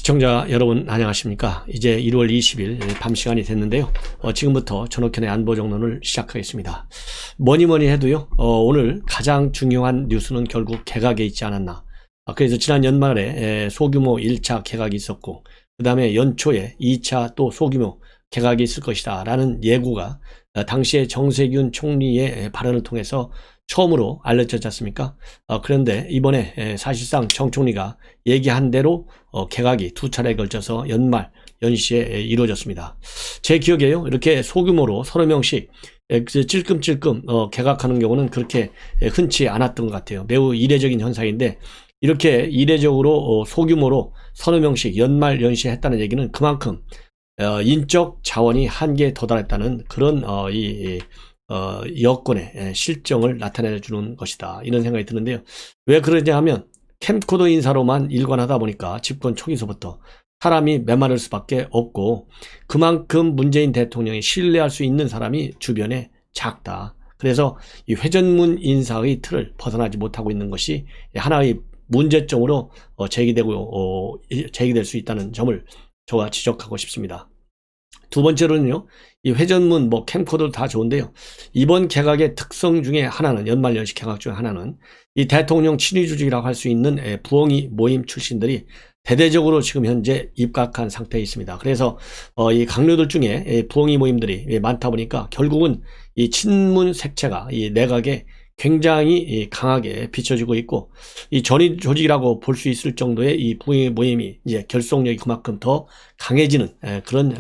시청자 여러분 안녕하십니까. 이제 1월 20일 밤 시간이 됐는데요. 지금부터 전옥현의 안보정론을 시작하겠습니다. 뭐니 해도요, 오늘 가장 중요한 뉴스는 결국 개각에 있지 않았나. 그래서 지난 연말에 소규모 1차 개각이 있었고, 그 다음에 연초에 2차 또 소규모 개각이 있을 것이다 라는 예고가 당시에 정세균 총리의 발언을 통해서 처음으로 알려졌지 않습니까? 그런데 이번에 사실상 정 총리가 얘기한 대로 개각이 두 차례에 걸쳐서 연말 연시에 이루어졌습니다. 제 기억에요, 이렇게 소규모로 서너 명씩 찔끔찔끔 개각하는 경우는 그렇게 흔치 않았던 것 같아요. 매우 이례적인 현상인데, 이렇게 이례적으로 소규모로 서너 명씩 연말 연시에 했다는 얘기는 그만큼 인적 자원이 한계에 도달했다는 그런 여건의 실정을 나타내주는 것이다, 이런 생각이 드는데요. 왜 그러냐 하면 캠코더 인사로만 일관하다 보니까 집권 초기서부터 사람이 메마를 수밖에 없고, 그만큼 문재인 대통령이 신뢰할 수 있는 사람이 주변에 작다. 그래서 이 회전문 인사의 틀을 벗어나지 못하고 있는 것이 하나의 문제점으로 제기될 수 있다는 점을 제가 지적하고 싶습니다. 두 번째로는요, 이 회전문 캠코더 다 좋은데요, 이번 개각의 특성 중에 하나는, 연말연시 개각 중에 하나는 이 대통령 친위 조직이라고 할 수 있는 부엉이 모임 출신들이 대대적으로 지금 현재 입각한 상태에 있습니다. 그래서 이 강료들 중에 부엉이 모임들이 많다 보니까 결국은 이 친문 색채가 이 내각에 굉장히 강하게 비춰지고 있고, 이 전위 조직이라고 볼 수 있을 정도의 이 부엉이 모임이 이제 결속력이 그만큼 더 강해지는 그런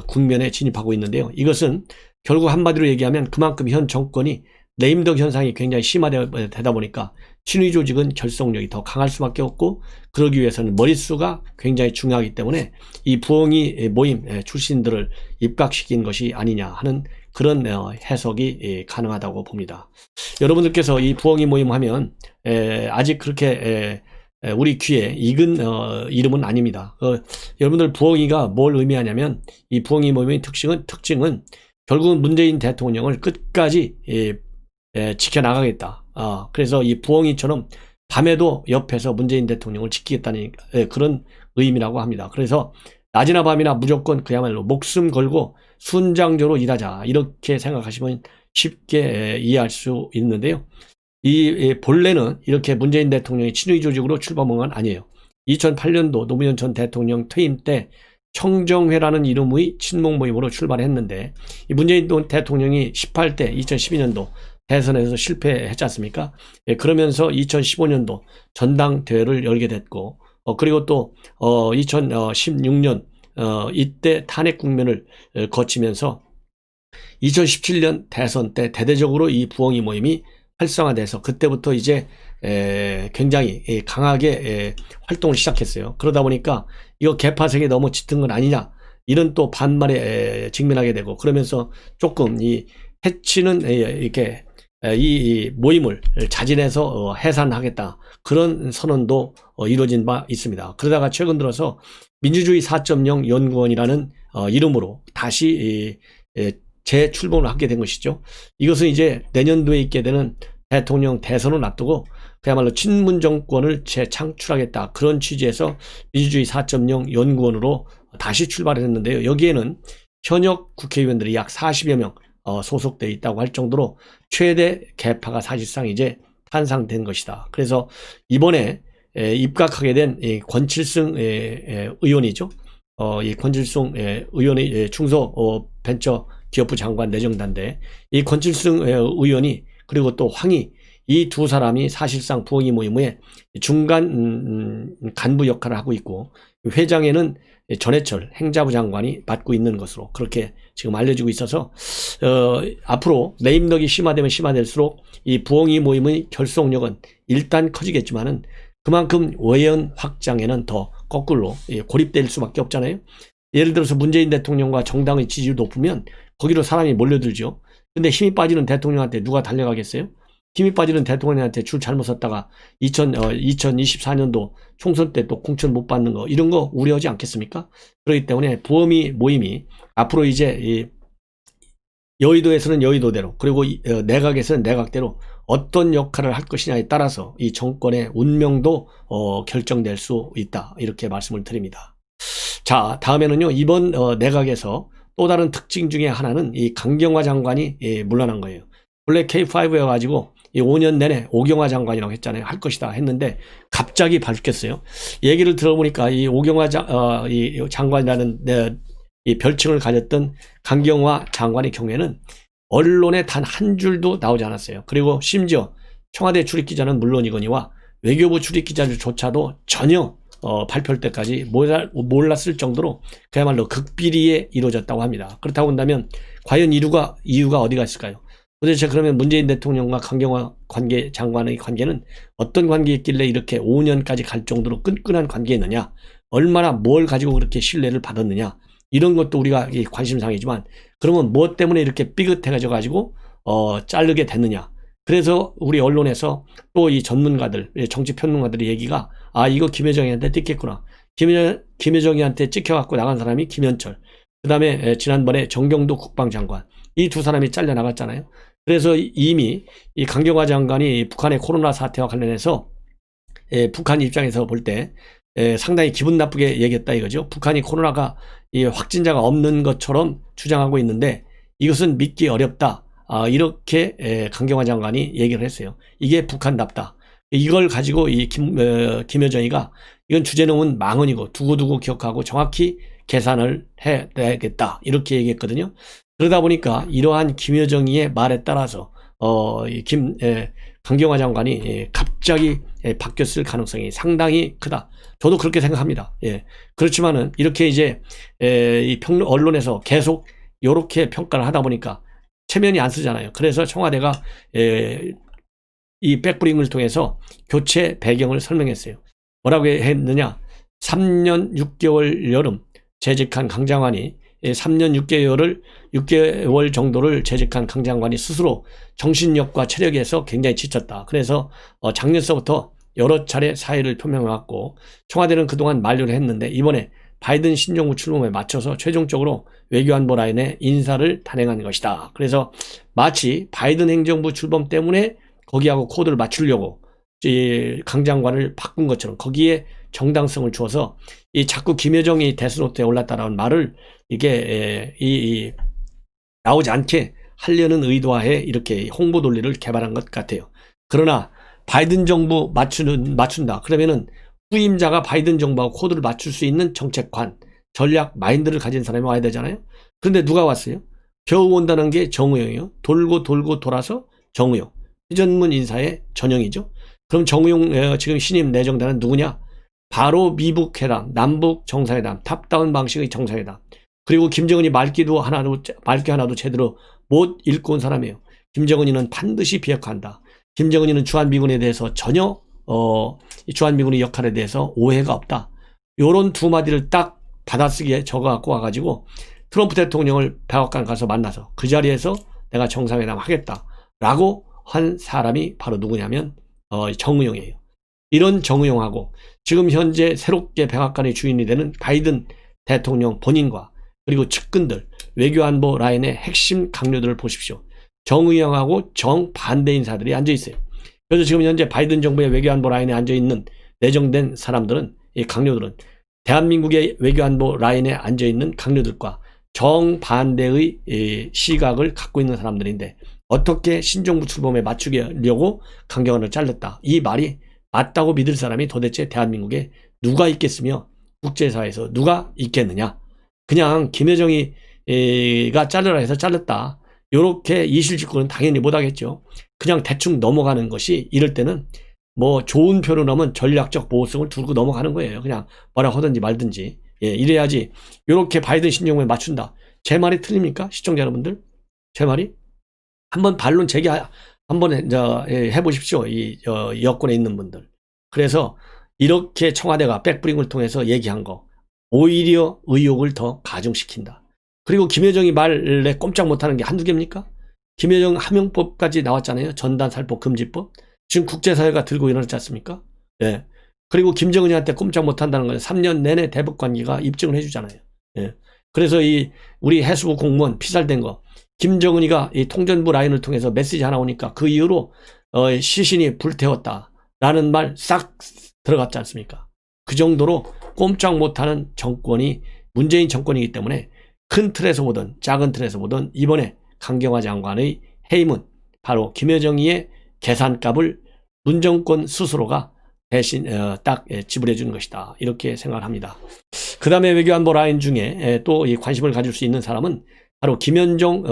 국면에 진입하고 있는데요. 이것은 결국 한마디로 얘기하면 그만큼 현 정권이 레임덕 현상이 굉장히 심화되다 보니까 친위 조직은 결속력이 더 강할 수밖에 없고, 그러기 위해서는 머릿수가 굉장히 중요하기 때문에 이 부엉이 모임 출신들을 입각시킨 것이 아니냐 하는 그런 해석이 가능하다고 봅니다. 여러분들께서 이 부엉이 모임 하면 아직 그렇게 우리 귀에 익은 이름은 아닙니다. 여러분들, 부엉이가 뭘 의미하냐면, 이 부엉이 모임의 특징은 결국은 문재인 대통령을 끝까지 지켜나가겠다. 그래서 이 부엉이처럼 밤에도 옆에서 문재인 대통령을 지키겠다는 그런 의미라고 합니다. 그래서 낮이나 밤이나 무조건 그야말로 목숨 걸고 순장조로 일하자, 이렇게 생각하시면 쉽게 이해할 수 있는데요. 이 본래는 이렇게 문재인 대통령이 친위 조직으로 출범한 건 아니에요. 2008년도 노무현 전 대통령 퇴임 때 청정회라는 이름의 친목 모임으로 출발했는데, 이 문재인 대통령이 18대 2012년도 대선에서 실패했지 않습니까? 그러면서 2015년도 전당대회를 열게 됐고, 그리고 또 2016년 이때 탄핵 국면을 거치면서 2017년 대선 때 대대적으로 이 부엉이 모임이 활성화돼서 그때부터 이제 굉장히 강하게 활동을 시작했어요. 그러다 보니까 이거 개파색이 너무 짙은 건 아니냐, 이런 또 반말에 직면하게 되고, 그러면서 조금 이 해치는 이렇게 이 모임을 자진해서 해산하겠다, 그런 선언도 이루어진 바 있습니다. 그러다가 최근 들어서 민주주의 4.0 연구원이라는 이름으로 다시 재출범을 하게 된 것이죠. 이것은 이제 내년도에 있게 되는 대통령 대선을 앞두고 그야말로 친문 정권을 재창출하겠다, 그런 취지에서 민주주의 4.0 연구원으로 다시 출발을 했는데요. 여기에는 현역 국회의원들이 약 40여 명 소속되어 있다고 할 정도로 최대 개파가 사실상 이제 탄생된 것이다. 그래서 이번에 입각하게 된 권칠승 의원이죠. 이 권칠승 의원이 중소벤처 기업부 장관 내정단데, 이 권칠승 의원이 그리고 또 황희, 이 두 사람이 사실상 부엉이 모임의 중간 간부 역할을 하고 있고, 회장에는 전해철 행자부 장관이 맡고 있는 것으로 그렇게 지금 알려지고 있어서 앞으로 레임덕이 심화되면 심화될수록 이 부엉이 모임의 결속력은 일단 커지겠지만은 그만큼 외연 확장에는 더 거꾸로 고립될 수밖에 없잖아요. 예를 들어서 문재인 대통령과 정당의 지지율이 높으면 거기로 사람이 몰려들죠. 근데 힘이 빠지는 대통령한테 누가 달려가겠어요? 힘이 빠지는 대통령한테 줄 잘못 섰다가 2024년도 총선 때 또 공천 못 받는 거, 이런 거 우려하지 않겠습니까? 그렇기 때문에 부엉이 모임이 앞으로 이제 여의도에서는 여의도대로, 그리고 내각에서는 내각대로 어떤 역할을 할 것이냐에 따라서 이 정권의 운명도 결정될 수 있다. 이렇게 말씀을 드립니다. 자, 다음에는요, 이번 내각에서 또 다른 특징 중에 하나는 이 강경화 장관이 물러난 거예요. 원래 K5여가지고 이 5년 내내 오경화 장관이라고 했잖아요. 할 것이다 했는데 갑자기 바뀌었어요. 얘기를 들어보니까 이 오경화 이 장관이라는 이 별칭을 가졌던 강경화 장관의 경우에는 언론에 단 한 줄도 나오지 않았어요. 그리고 심지어 청와대 출입기자는 물론이거니와 외교부 출입기자들조차도 전혀 발표할 때까지 몰랐을 정도로 그야말로 극비리에 이루어졌다고 합니다. 그렇다고 한다면 과연 이유가 어디가 있을까요? 도대체 그러면 문재인 대통령과 강경화 장관의 관계는 어떤 관계였길래 이렇게 5년까지 갈 정도로 끈끈한 관계였느냐? 얼마나 뭘 가지고 그렇게 신뢰를 받았느냐? 이런 것도 우리가 관심사항이지만, 그러면 무엇 때문에 이렇게 삐끗해가지고 자르게 됐느냐? 그래서 우리 언론에서 또 이 전문가들, 정치 평론가들의 얘기가, 이거 김여정이한테 찍혔구나. 김여정이한테 찍혀갖고 나간 사람이 김현철, 그 다음에 지난번에 정경도 국방장관, 이 두 사람이 잘려나갔잖아요. 그래서 이미 이 강경화 장관이 북한의 코로나 사태와 관련해서 북한 입장에서 볼 때 상당히 기분 나쁘게 얘기했다 이거죠. 북한이 코로나가 이 확진자가 없는 것처럼 주장하고 있는데 이것은 믿기 어렵다. 이렇게 강경화 장관이 얘기를 했어요. 이게 북한답다. 이걸 가지고 이 김여정이가 이건 주제넘은 망언이고 두고두고 기억하고 정확히 계산을 해야겠다. 이렇게 얘기했거든요. 그러다 보니까 이러한 김여정이의 말에 따라서 강경화 장관이 갑자기 바뀌었을 가능성이 상당히 크다. 저도 그렇게 생각합니다. 그렇지만은 이렇게 이제 이 언론에서 계속 이렇게 평가를 하다 보니까 체면이 안 쓰잖아요. 그래서 청와대가 이 백브링을 통해서 교체 배경을 설명했어요. 뭐라고 했느냐? 3년 6개월 여름 재직한 강 장관이 3년 6개월 정도를 재직한 강 장관이 스스로 정신력과 체력에서 굉장히 지쳤다. 그래서 작년서부터 여러 차례 사의를 표명해왔고, 청와대는 그동안 만류를 했는데 이번에 바이든 신정부 출범에 맞춰서 최종적으로 외교안보 라인에 인사를 단행한 것이다. 그래서 마치 바이든 행정부 출범 때문에 거기하고 코드를 맞추려고 강 장관을 바꾼 것처럼 거기에 정당성을 주어서 이 자꾸 김여정이 데스노트에 올랐다라는 말을 이게 나오지 않게 하려는 의도하에 이렇게 홍보 논리를 개발한 것 같아요. 그러나 바이든 정부 맞춘다. 그러면은 후임자가 바이든 정부하고 코드를 맞출 수 있는 정책관, 전략, 마인드를 가진 사람이 와야 되잖아요. 그런데 누가 왔어요? 겨우 온다는 게 정우영이요. 돌고 돌아서 정우영. 회전문 인사의 전형이죠. 그럼 정우영 지금 신임 내정단은 누구냐? 바로 미북 회담, 남북 정상회담, 탑다운 방식의 정상회담. 그리고 김정은이 말귀 하나도 제대로 못 읽고 온 사람이에요. 김정은이는 반드시 비핵화한다. 김정은이는 주한미군에 대해서 전혀 주한미군의 역할에 대해서 오해가 없다. 요런 두 마디를 딱 받아쓰기에 적어갖고 와가지고 트럼프 대통령을 백악관 가서 만나서 그 자리에서 내가 정상회담 하겠다 라고 한 사람이 바로 누구냐면 정우영이에요. 이런 정우영하고 지금 현재 새롭게 백악관의 주인이 되는 바이든 대통령 본인과 그리고 측근들, 외교안보 라인의 핵심 강료들을 보십시오. 정의영하고 정반대 인사들이 앉아있어요. 그래서 지금 현재 바이든 정부의 외교안보 라인에 앉아있는 내정된 사람들은, 이 강료들은 대한민국의 외교안보 라인에 앉아있는 강료들과 정반대의 시각을 갖고 있는 사람들인데 어떻게 신정부 출범에 맞추려고 강경화를 잘랐다. 이 말이 맞다고 믿을 사람이 도대체 대한민국에 누가 있겠으며 국제사회에서 누가 있겠느냐. 그냥 김여정이가 잘라라 해서 잘랐다. 요렇게 이실직고는 당연히 못하겠죠. 그냥 대충 넘어가는 것이 이럴 때는 뭐 좋은 표로 넣으면 전략적 보호성을 두고 넘어가는 거예요. 그냥 뭐라 하든지 말든지. 이래야지. 요렇게 바이든 신정부에 맞춘다. 제 말이 틀립니까? 시청자 여러분들? 제 말이? 한번 반론 제기 한번 해보십시오. 이 여권에 있는 분들. 그래서 이렇게 청와대가 백브링을 통해서 얘기한 거 오히려 의혹을 더 가중시킨다. 그리고 김여정이 말에 꼼짝 못하는 게 한두 개입니까? 김여정 하명법까지 나왔잖아요. 전단살포 금지법. 지금 국제사회가 들고 일어났지 않습니까? 예. 그리고 김정은이한테 꼼짝 못한다는 건 3년 내내 대북 관계가 입증을 해주잖아요. 예. 그래서 우리 해수부 공무원 피살된 거 김정은이가 이 통전부 라인을 통해서 메시지 하나 오니까 그 이후로 시신이 불태웠다라는 말 싹 들어갔지 않습니까? 그 정도로 꼼짝 못하는 정권이 문재인 정권이기 때문에 큰 틀에서 보든 작은 틀에서 보든 이번에 강경화 장관의 해임은 바로 김여정이의 계산값을 문정권 스스로가 대신 딱 지불해 주는 것이다. 이렇게 생각을 합니다. 그 다음에 외교안보 라인 중에 또 이 관심을 가질 수 있는 사람은 바로 김현종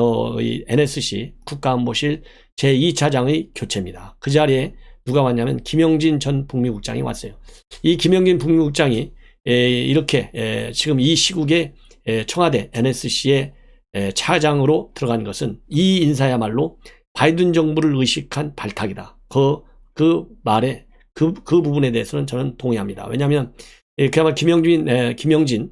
NSC 국가안보실 제2차장의 교체입니다. 그 자리에 누가 왔냐면 김영진 전 북미국장이 왔어요. 이 김영진 북미국장이 이렇게 지금 이 시국에 청와대 NSC의 차장으로 들어간 것은 이 인사야말로 바이든 정부를 의식한 발탁이다. 그 말에 그 부분에 대해서는 저는 동의합니다. 왜냐하면 그야말로 김영진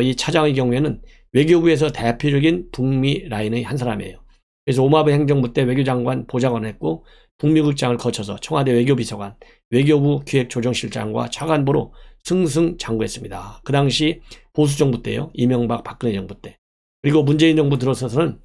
이 차장의 경우에는 외교부에서 대표적인 북미 라인의 한 사람이에요. 그래서 오마베 행정부 때 외교장관 보좌관을 했고 북미국장을 거쳐서 청와대 외교비서관, 외교부 기획조정실장과 차관보로 승승장구했습니다. 그 당시 보수정부 때요. 이명박 박근혜 정부 때. 그리고 문재인 정부 들어서서는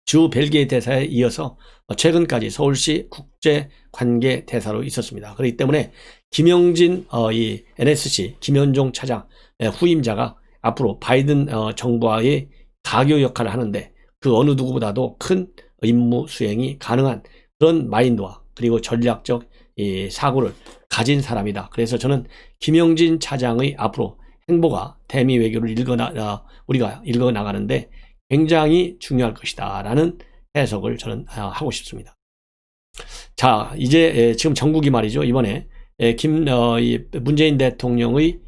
주 벨기에 대사에 이어서 최근까지 서울시 국제관계 대사로 있었습니다. 그렇기 때문에 김영진 이 NSC 김현종 차장 후임자가 앞으로 바이든 정부와의 가교 역할을 하는데 그 어느 누구보다도 큰 임무 수행이 가능한 그런 마인드와 그리고 전략적 사고를 가진 사람이다. 그래서 저는 김영진 차장의 앞으로 행보가 대미 외교를 우리가 읽어나가는데 굉장히 중요할 것이다 라는 해석을 저는 하고 싶습니다. 자, 이제 지금 전국이 말이죠. 이번에 문재인 대통령의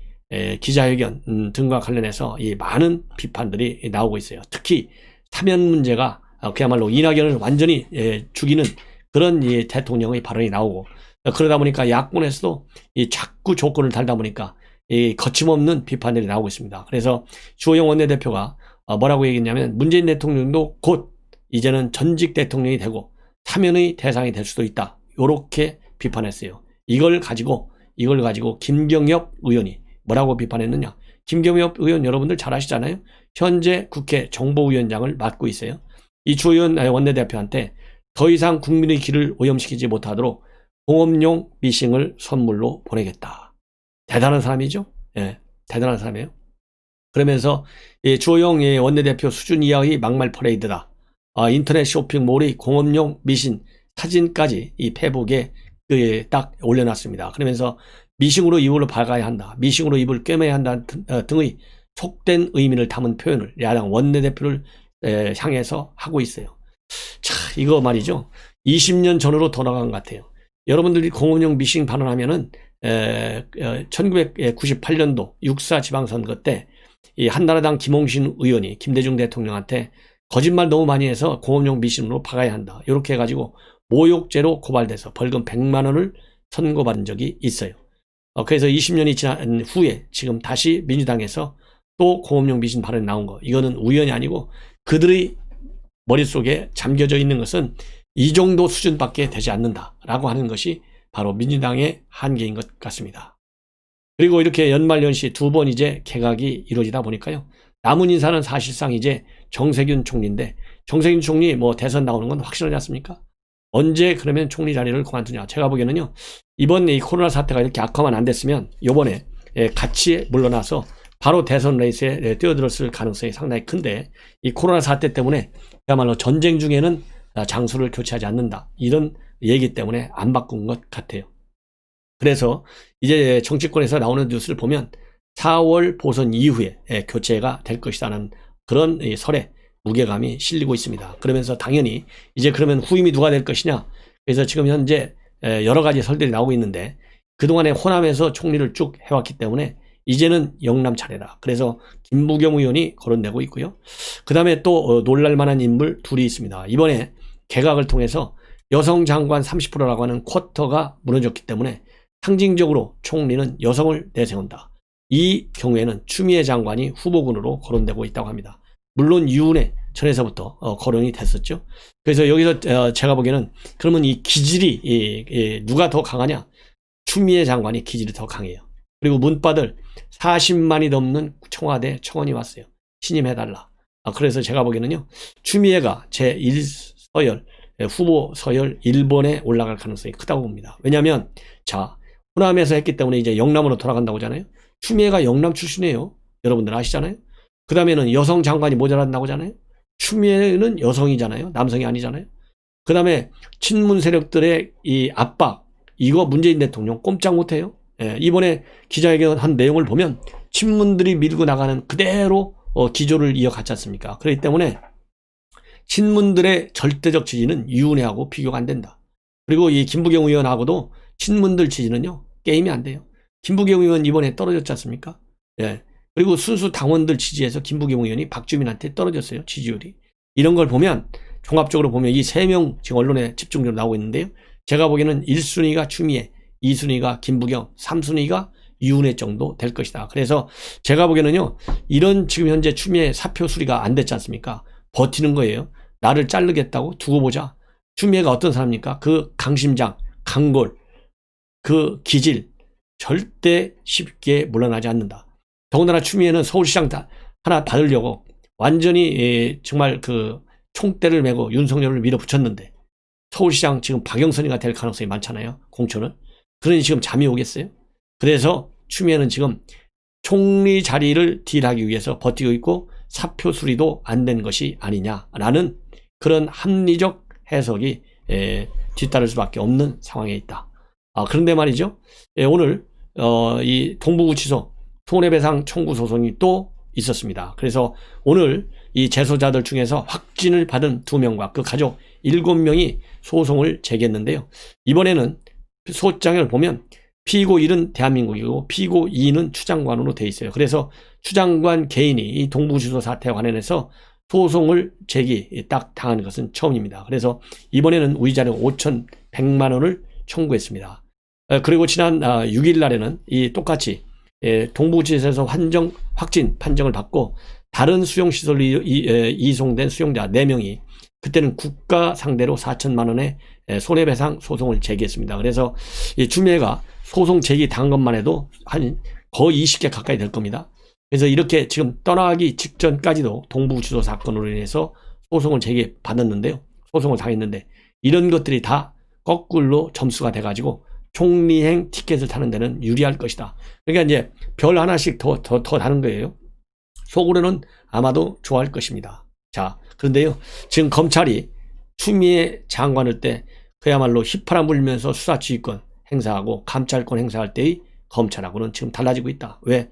기자회견 등과 관련해서 이 많은 비판들이 나오고 있어요. 특히 사면 문제가 그야말로 이낙연을 완전히 죽이는 그런 대통령의 발언이 나오고 그러다 보니까 야권에서도 자꾸 조건을 달다 보니까 거침없는 비판들이 나오고 있습니다. 그래서 주호영 원내대표가 뭐라고 얘기했냐면 문재인 대통령도 곧 이제는 전직 대통령이 되고 사면의 대상이 될 수도 있다. 이렇게 비판했어요. 이걸 가지고 김경엽 의원이 뭐라고 비판했느냐. 김경엽 의원 여러분들 잘 아시잖아요. 현재 국회 정보위원장을 맡고 있어요. 이 주호영 원내대표한테 더 이상 국민의 길을 오염시키지 못하도록 공업용 미싱을 선물로 보내겠다. 대단한 사람이죠. 예, 대단한 사람이에요. 그러면서 주호영 원내대표 수준 이하의 막말 퍼레이드다. 인터넷 쇼핑몰의 공업용 미신 사진까지 이 페북에 딱 올려놨습니다. 그러면서 미싱으로 입을 박아야 한다. 미싱으로 입을 꿰매야 한다 등의 속된 의미를 담은 표현을 야당 원내대표를 향해서 하고 있어요. 자, 이거 말이죠. 20년 전으로 돌아간 것 같아요. 여러분들이 공업용 미싱 발언하면은 1998년도 6.4 지방선거 때 이 한나라당 김홍신 의원이 김대중 대통령한테 거짓말 너무 많이 해서 공업용 미싱으로 박아야 한다. 이렇게 해가지고 모욕죄로 고발돼서 벌금 100만 원을 선고받은 적이 있어요. 그래서 20년이 지난 후에 지금 다시 민주당에서 또 공업용 미신 발언이 나온 거. 이거는 우연이 아니고 그들의 머릿속에 잠겨져 있는 것은 이 정도 수준밖에 되지 않는다라고 하는 것이 바로 민주당의 한계인 것 같습니다. 그리고 이렇게 연말연시 두 번 이제 개각이 이루어지다 보니까요. 남은 인사는 사실상 이제 정세균 총리인데 정세균 총리 뭐 대선 나오는 건 확실하지 않습니까? 언제 그러면 총리 자리를 그만두냐. 제가 보기에는요. 이번 이 코로나 사태가 이렇게 악화만 안 됐으면 요번에 같이 물러나서 바로 대선 레이스에 뛰어들었을 가능성이 상당히 큰데 이 코로나 사태 때문에 그야말로 전쟁 중에는 장소를 교체하지 않는다. 이런 얘기 때문에 안 바꾼 것 같아요. 그래서 이제 정치권에서 나오는 뉴스를 보면 4월 보선 이후에 교체가 될 것이라는 그런 설에 무게감이 실리고 있습니다. 그러면서 당연히 이제 그러면 후임이 누가 될 것이냐. 그래서 지금 현재 여러 가지 설들이 나오고 있는데 그동안에 호남에서 총리를 쭉 해왔기 때문에 이제는 영남 차례다. 그래서 김부겸 의원이 거론되고 있고요. 그 다음에 또 놀랄만한 인물 둘이 있습니다. 이번에 개각을 통해서 여성 장관 30%라고 하는 쿼터가 무너졌기 때문에 상징적으로 총리는 여성을 내세운다. 이 경우에는 추미애 장관이 후보군으로 거론되고 있다고 합니다. 물론 이후에 전에서부터 거론이 됐었죠. 그래서 여기서 제가 보기에는 그러면 이 기질이 누가 더 강하냐? 추미애 장관이 기질이 더 강해요. 그리고 문바들 40만이 넘는 청와대 청원이 왔어요. 신임해달라. 그래서 제가 보기에는요, 추미애가 제1서열, 후보 서열 1번에 올라갈 가능성이 크다고 봅니다. 왜냐하면, 자, 호남에서 했기 때문에 이제 영남으로 돌아간다고 하잖아요. 추미애가 영남 출신이에요. 여러분들 아시잖아요. 그 다음에는 여성 장관이 모자란다고 하잖아요. 추미애는 여성이잖아요. 남성이 아니잖아요. 그 다음에 친문 세력들의 이 압박, 이거 문재인 대통령 꼼짝 못해요. 이번에 기자회견 한 내용을 보면 친문들이 밀고 나가는 그대로 기조를 이어갔지 않습니까? 그렇기 때문에 친문들의 절대적 지지는 유은혜하고 비교가 안 된다. 그리고 이 김부겸 의원하고도 친문들 지지는요, 게임이 안 돼요. 김부겸 의원 이번에 떨어졌지 않습니까? 예. 그리고 순수 당원들 지지에서 김부겸 의원이 박주민한테 떨어졌어요. 지지율이. 이런 걸 보면 종합적으로 보면 이 세 명 지금 언론에 집중적으로 나오고 있는데요. 제가 보기에는 1순위가 추미애, 2순위가 김부겸, 3순위가 유은혜 정도 될 것이다. 그래서 제가 보기에는요, 이런 지금 현재 추미애 사표 수리가 안 됐지 않습니까? 버티는 거예요. 나를 자르겠다고 두고 보자. 추미애가 어떤 사람입니까? 그 강심장, 강골, 그 기질 절대 쉽게 물러나지 않는다. 더군다나 추미애는 서울시장 하나 받으려고 완전히 정말 그 총대를 메고 윤석열을 밀어붙였는데 서울시장 지금 박영선이가 될 가능성이 많잖아요. 공천은. 그러니 지금 잠이 오겠어요? 그래서 추미애는 지금 총리 자리를 딜하기 위해서 버티고 있고 사표 수리도 안 된 것이 아니냐라는 그런 합리적 해석이 뒤따를 수밖에 없는 상황에 있다. 그런데 말이죠. 오늘 이 동부구치소 손해배상 청구 소송이 또 있었습니다. 그래서 오늘 이 재소자들 중에서 확진을 받은 2명과 그 가족 7명이 소송을 제기했는데요. 이번에는 소장을 보면 피고 1은 대한민국이고 피고 2는 추장관으로 돼 있어요. 그래서 추장관 개인이 이 동부구치소 사태와 관련해서 소송을 제기 딱 당한 것은 처음입니다. 그래서 이번에는 위자료 5,100만 원을 청구했습니다. 그리고 지난 6일 날에는 이 똑같이 동부구치소에서 확진 판정을 받고 다른 수용시설로 이송된 수용자 4명이 그때는 국가 상대로 4천만 원의 손해배상 소송을 제기했습니다. 그래서 이 추미애가 소송 제기 당한 것만 해도 한 거의 20개 가까이 될 겁니다. 그래서 이렇게 지금 떠나기 직전까지도 동부구치소 사건으로 인해서 소송을 제기받았는데요. 소송을 당했는데 이런 것들이 다 거꾸로 점수가 돼가지고 총리행 티켓을 타는 데는 유리할 것이다. 그러니까 이제 별 하나씩 더 다는 거예요. 속으로는 아마도 좋아할 것입니다. 자, 그런데요. 지금 검찰이 추미애 장관을 때 그야말로 휘파람 불면서 수사지휘권 행사하고 감찰권 행사할 때의 검찰하고는 지금 달라지고 있다. 왜?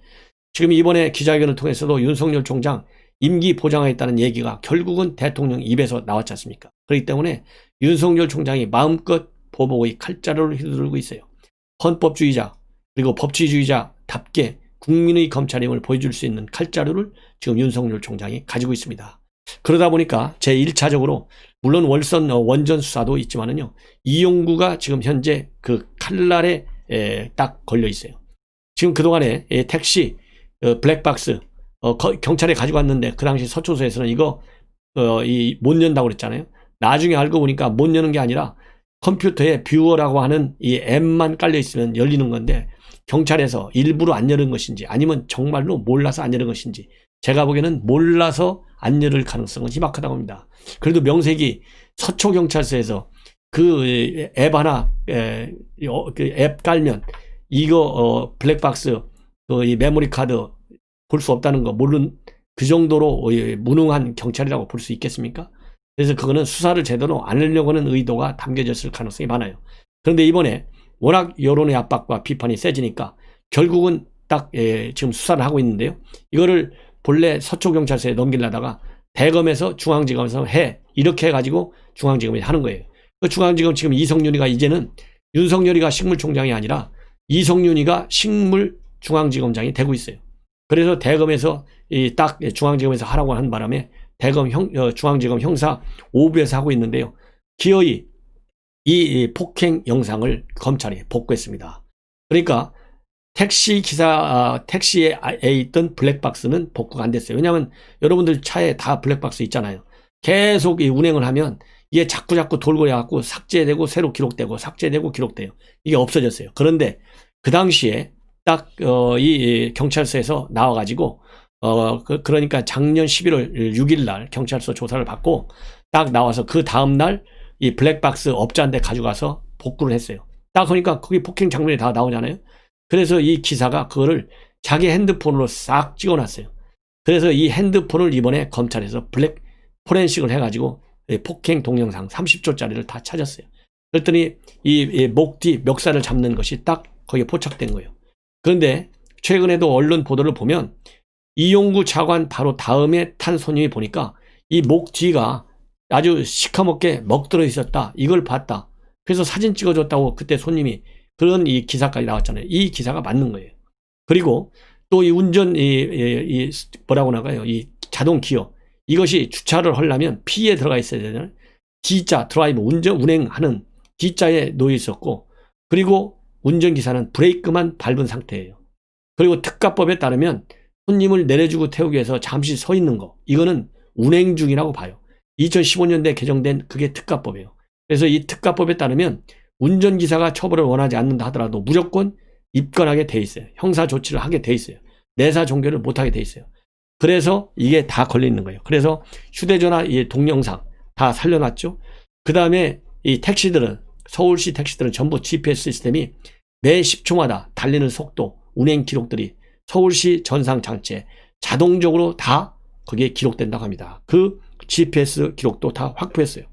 지금 이번에 기자회견을 통해서도 윤석열 총장 임기 보장하겠다는 얘기가 결국은 대통령 입에서 나왔지 않습니까? 그렇기 때문에 윤석열 총장이 마음껏 보복의 칼자루를 휘두르고 있어요. 헌법주의자 그리고 법치주의자답게 국민의 검찰임을 보여줄 수 있는 칼자루를 지금 윤석열 총장이 가지고 있습니다. 그러다 보니까 제1차적으로 물론 월선 원전 수사도 있지만은요, 이용구가 지금 현재 그 칼날에 딱 걸려 있어요. 지금 그동안에 택시 블랙박스 경찰에 가지고 왔는데 그 당시 서초소에서는 이거 못 연다고 그랬잖아요. 나중에 알고 보니까 못 여는 게 아니라 컴퓨터에 뷰어라고 하는 이 앱만 깔려 있으면 열리는 건데 경찰에서 일부러 안 여는 것인지 아니면 정말로 몰라서 안 여는 것인지 제가 보기에는 몰라서 안 열을 가능성은 희박하다고 합니다. 그래도 명색이 서초경찰서에서 그 앱 하나 그 앱 깔면 이거 블랙박스 이 메모리 카드 볼 수 없다는 거 모르는 그 정도로 무능한 경찰이라고 볼 수 있겠습니까? 그래서 그거는 수사를 제대로 안 하려고 하는 의도가 담겨졌을 가능성이 많아요. 그런데 이번에 워낙 여론의 압박과 비판이 세지니까 결국은 딱 지금 수사를 하고 있는데요. 이거를 본래 서초경찰서에 넘기려다가 대검에서 중앙지검에서 이렇게 해가지고 중앙지검이 하는 거예요. 그 중앙지검 지금 이성윤이가 이제는 윤석열이가 식물총장이 아니라 이성윤이가 식물중앙지검장이 되고 있어요. 그래서 대검에서 딱 중앙지검에서 하라고 한 바람에 대검 중앙지검 형사 5부에서 하고 있는데요. 기어이 이 폭행 영상을 검찰이 복구했습니다. 그러니까 택시에 있던 블랙박스는 복구가 안 됐어요. 왜냐하면 여러분들 차에 다 블랙박스 있잖아요. 계속 운행을 하면 이게 자꾸 돌고 해갖고 삭제되고 새로 기록되고 삭제되고 기록돼요. 이게 없어졌어요. 그런데 그 당시에 딱 이 경찰서에서 나와가지고 그러니까 작년 11월 6일 날 경찰서 조사를 받고 딱 나와서 그 다음날 이 블랙박스 업자한테 가져가서 복구를 했어요. 딱 그러니까 거기 폭행 장면이 다 나오잖아요. 그래서 이 기사가 그거를 자기 핸드폰으로 싹 찍어놨어요. 그래서 이 핸드폰을 이번에 검찰에서 블랙 포렌식을 해가지고 폭행 동영상 30초짜리를 다 찾았어요. 그랬더니 이 목 뒤 멱살을 잡는 것이 딱 거기에 포착된 거예요. 그런데 최근에도 언론 보도를 보면 이용구 차관 바로 다음에 탄 손님이 보니까 이 목 뒤가 아주 시커멓게 먹들어 있었다. 이걸 봤다. 그래서 사진 찍어줬다고 그때 손님이 그런 이 기사까지 나왔잖아요. 이 기사가 맞는 거예요. 그리고 또 이 운전 뭐라고 나가요? 이 자동 기어 이것이 주차를 하려면 P에 들어가 있어야 되잖아요. D자 드라이브 운행하는 D자에 놓여 있었고 그리고 운전기사는 브레이크만 밟은 상태예요. 그리고 특가법에 따르면 손님을 내려주고 태우기 위해서 잠시 서 있는 거 이거는 운행 중이라고 봐요. 2015년도에 개정된 그게 특가법이에요. 그래서 이 특가법에 따르면 운전기사가 처벌을 원하지 않는다 하더라도 무조건 입건하게 돼 있어요. 형사 조치를 하게 돼 있어요. 내사 종결을 못하게 돼 있어요. 그래서 이게 다 걸리는 거예요. 그래서 휴대전화 이 동영상 다 살려놨죠. 그 다음에 이 택시들은 서울시 택시들은 전부 GPS 시스템이 매 10초마다 달리는 속도, 운행 기록들이 서울시 전상장치에 자동적으로 다 거기에 기록된다고 합니다. 그 GPS 기록도 다 확보했어요.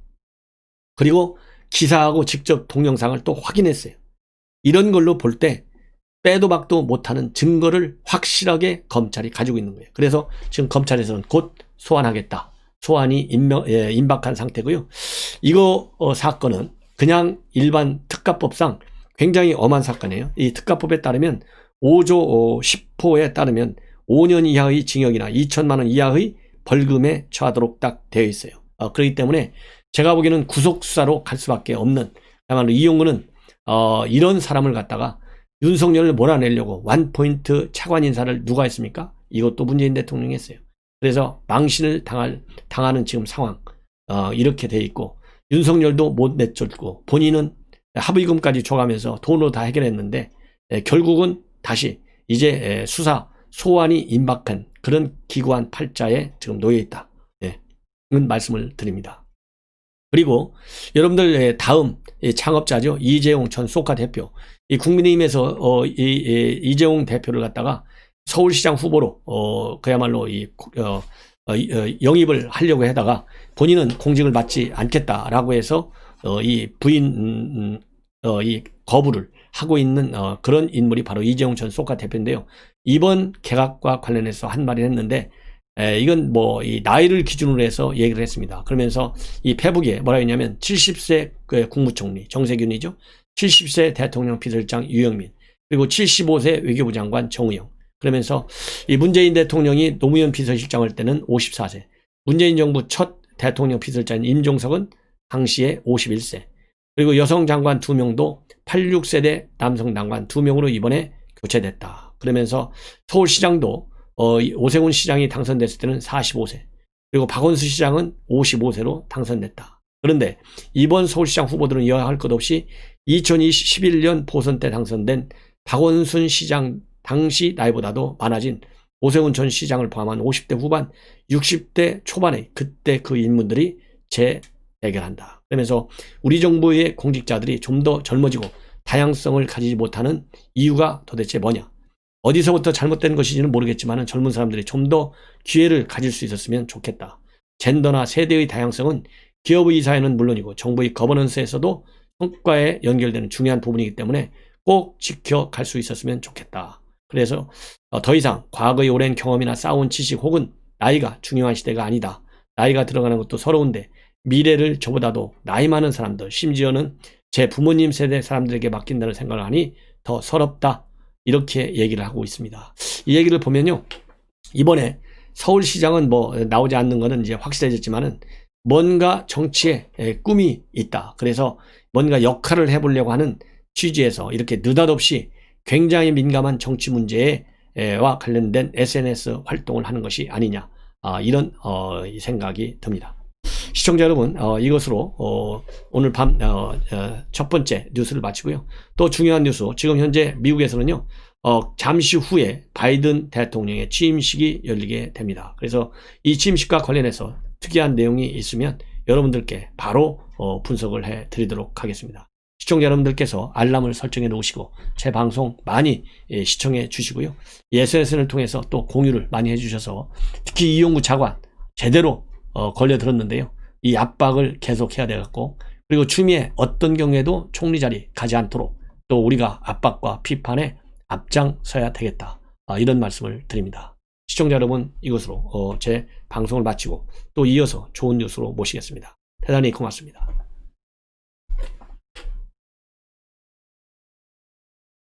그리고 기사하고 직접 동영상을 또 확인했어요. 이런 걸로 볼 때 빼도 박도 못하는 증거를 확실하게 검찰이 가지고 있는 거예요. 그래서 지금 검찰에서는 곧 소환하겠다. 소환이 임박한 상태고요. 이거 사건은 그냥 일반 특가법상 굉장히 엄한 사건이에요. 이 특가법에 따르면 5조 10호에 따르면 5년 이하의 징역이나 2천만 원 이하의 벌금에 처하도록 딱 되어 있어요. 그렇기 때문에 제가 보기에는 구속수사로 갈 수밖에 없는 그야말로 이용구는 이런 사람을 갖다가 윤석열을 몰아내려고 원포인트 차관 인사를 누가 했습니까? 이것도 문재인 대통령이 했어요. 그래서 망신을 당하는 지금 상황 이렇게 돼 있고 윤석열도 못 내쫓고 본인은 합의금까지 줘가면서 돈으로 다 해결했는데 결국은 다시 이제 수사 소환이 임박한 그런 기구한 팔자에 지금 놓여 있다. 이런 말씀을 드립니다. 그리고 여러분들 다음 창업자죠. 이재용 전 소카 대표. 이 국민의힘에서 이재용 대표를 갖다가 서울시장 후보로 그야말로 영입을 하려고 하다가 본인은 공직을 맡지 않겠다라고 해서 이 부인 이 거부를 하고 있는 그런 인물이 바로 이재용 전 소카 대표인데요. 이번 개각과 관련해서 한 말을 했는데 이건 뭐 이 나이를 기준으로 해서 얘기를 했습니다. 그러면서 이 페북에 뭐라 했냐면 70세 국무총리 정세균이죠. 70세 대통령 비서실장 유영민 그리고 75세 외교부 장관 정우영 그러면서 이 문재인 대통령이 노무현 비서실장 할 때는 54세 문재인 정부 첫 대통령 비서실장인 임종석은 당시에 51세 그리고 여성 장관 2명도 86세대 남성 장관 2명으로 이번에 교체됐다. 그러면서 서울시장도 오세훈 시장이 당선됐을 때는 45세 그리고 박원순 시장은 55세로 당선됐다. 그런데 이번 서울시장 후보들은 이어야 할 것 없이 2021년 보선 때 당선된 박원순 시장 당시 나이보다도 많아진 오세훈 전 시장을 포함한 50대 후반 60대 초반에 그때 그 인물들이 재대결한다. 그러면서 우리 정부의 공직자들이 좀 더 젊어지고 다양성을 가지지 못하는 이유가 도대체 뭐냐. 어디서부터 잘못된 것인지는 모르겠지만 젊은 사람들이 좀 더 기회를 가질 수 있었으면 좋겠다. 젠더나 세대의 다양성은 기업의 이사회는 물론이고 정부의 거버넌스에서도 성과에 연결되는 중요한 부분이기 때문에 꼭 지켜갈 수 있었으면 좋겠다. 그래서 더 이상 과거의 오랜 경험이나 쌓아온 지식 혹은 나이가 중요한 시대가 아니다. 나이가 들어가는 것도 서러운데 미래를 저보다도 나이 많은 사람들 심지어는 제 부모님 세대 사람들에게 맡긴다는 생각을 하니 더 서럽다. 이렇게 얘기를 하고 있습니다. 이 얘기를 보면요. 이번에 서울시장은 뭐 나오지 않는 거는 이제 확실해졌지만은 뭔가 정치에 꿈이 있다. 그래서 뭔가 역할을 해보려고 하는 취지에서 이렇게 느닷없이 굉장히 민감한 정치 문제와 관련된 SNS 활동을 하는 것이 아니냐. 이런 생각이 듭니다. 시청자 여러분, 이것으로 오늘 밤 첫 번째 뉴스를 마치고요. 또 중요한 뉴스, 지금 현재 미국에서는요. 잠시 후에 바이든 대통령의 취임식이 열리게 됩니다. 그래서 이 취임식과 관련해서 특이한 내용이 있으면 여러분들께 바로 분석을 해 드리도록 하겠습니다. 시청자 여러분들께서 알람을 설정해 놓으시고 제 방송 많이 시청해 주시고요. SNS를 통해서 또 공유를 많이 해 주셔서 특히 이용구 차관 제대로 걸려들었는데요. 이 압박을 계속해야 되겠고, 그리고 추미애 어떤 경우에도 총리 자리 가지 않도록 또 우리가 압박과 비판에 앞장서야 되겠다. 이런 말씀을 드립니다. 시청자 여러분, 이것으로 제 방송을 마치고 또 이어서 좋은 뉴스로 모시겠습니다. 대단히 고맙습니다.